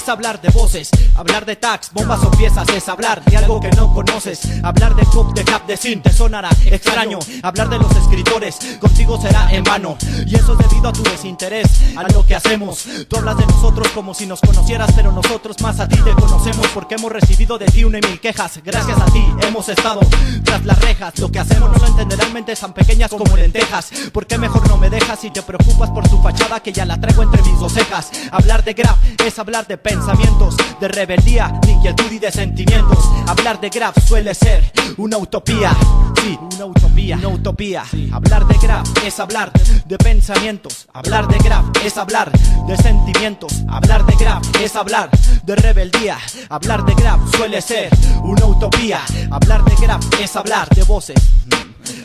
es hablar de voces, hablar de tags, bombas o piezas, es hablar de algo que no conoces. Hablar de cup, de cap, de sin, te sonará extraño. Hablar de los escritores, contigo será en vano. Y eso es debido a tu desinterés, a lo que hacemos. Tú hablas de nosotros como si nos conocieras, pero nosotros más a ti te conocemos, porque hemos recibido de ti 1,000 quejas. Gracias a ti hemos estado tras las rejas. Lo que hacemos no lo entenderán mentes tan pequeñas como lentejas. ¿Por qué mejor no me dejas si te preocupas por tu fachada, que ya la traigo entre mis dos cejas? Hablar de graf es hablar de pensamientos, de rebeldía, de inquietud y de sentimientos. Hablar de graf suele ser una utopía. Sí, una utopía, una utopía. Sí. Hablar de graf es hablar de pensamientos. Hablar de graf es hablar de sentimientos. Hablar de graf es hablar de rebeldía. Hablar de graf suele ser una utopía. Hablar de graf es hablar de voces.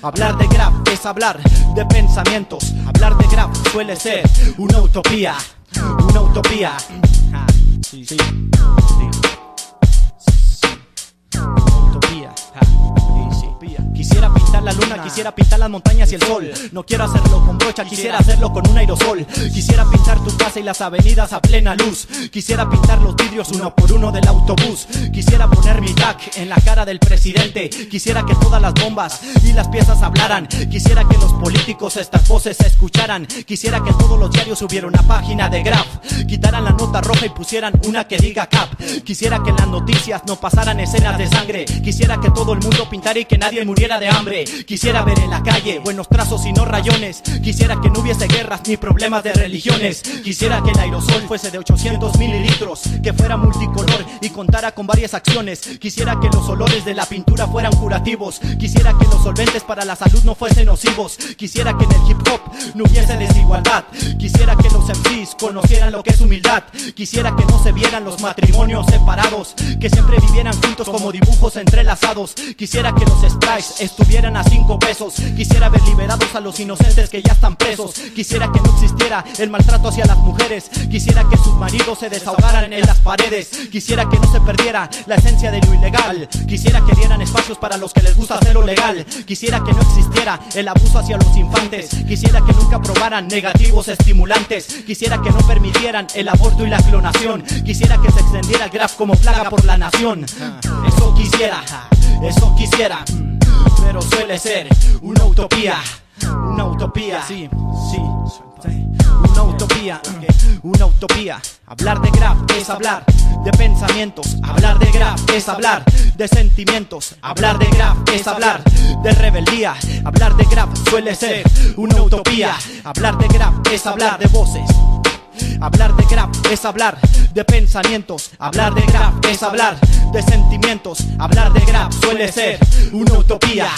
Hablar de graf es hablar de pensamientos. Hablar de graf suele ser una utopía. Una utopía. Sí, sí, sí. Utopía. Quisiera pintar la luna, quisiera pintar las montañas y el sol. No quiero hacerlo con brocha, quisiera hacerlo con un aerosol. Quisiera pintar tu casa y las avenidas a plena luz. Quisiera pintar los vidrios uno por uno del autobús. Quisiera poner mi tag en la cara del presidente. Quisiera que todas las bombas y las piezas hablaran. Quisiera que los políticos estas voces se escucharan. Quisiera que todos los diarios hubiera una página de graf. Quitaran la nota roja y pusieran una que diga cap. Quisiera que en las noticias no pasaran escenas de sangre. Quisiera que todo el mundo pintara y que nadie muriera de hambre. Quisiera ver en la calle buenos trazos y no rayones. Quisiera que no hubiese guerras ni problemas de religiones. Quisiera que el aerosol fuese de 800 mililitros, que fuera multicolor y contara con varias acciones. Quisiera que los olores de la pintura fueran curativos. Quisiera que los solventes para la salud no fuesen nocivos. Quisiera que en el hip hop no hubiese desigualdad. Quisiera que los MCs conocieran lo que es humildad. Quisiera que no se vieran los matrimonios separados, que siempre vivieran juntos como dibujos entrelazados. Quisiera que los sprites estuvieran a 5 pesos. Quisiera ver liberados a los inocentes que ya están presos. Quisiera que no existiera el maltrato hacia las mujeres. Quisiera que sus maridos se desahogaran en las paredes. Quisiera que no se perdiera la esencia de lo ilegal. Quisiera que dieran espacios para los que les gusta hacerlo legal. Quisiera que no existiera el abuso hacia los infantes. Quisiera que nunca probaran negativos estimulantes. Quisiera que no permitieran el aborto y la clonación. Quisiera que se extendiera el graf como plaga por la nación. Eso quisiera, pero suele ser una utopía. Una utopía, sí, sí, una utopía, una utopía. Hablar de graf es hablar de pensamientos. Hablar de graf es hablar de sentimientos. Hablar de graf es hablar de rebeldía. Hablar de graf suele ser una utopía. Hablar de graf es hablar de voces. Hablar de graf es hablar de pensamientos. Hablar de graf es hablar de sentimientos. Hablar de graf suele ser una utopía.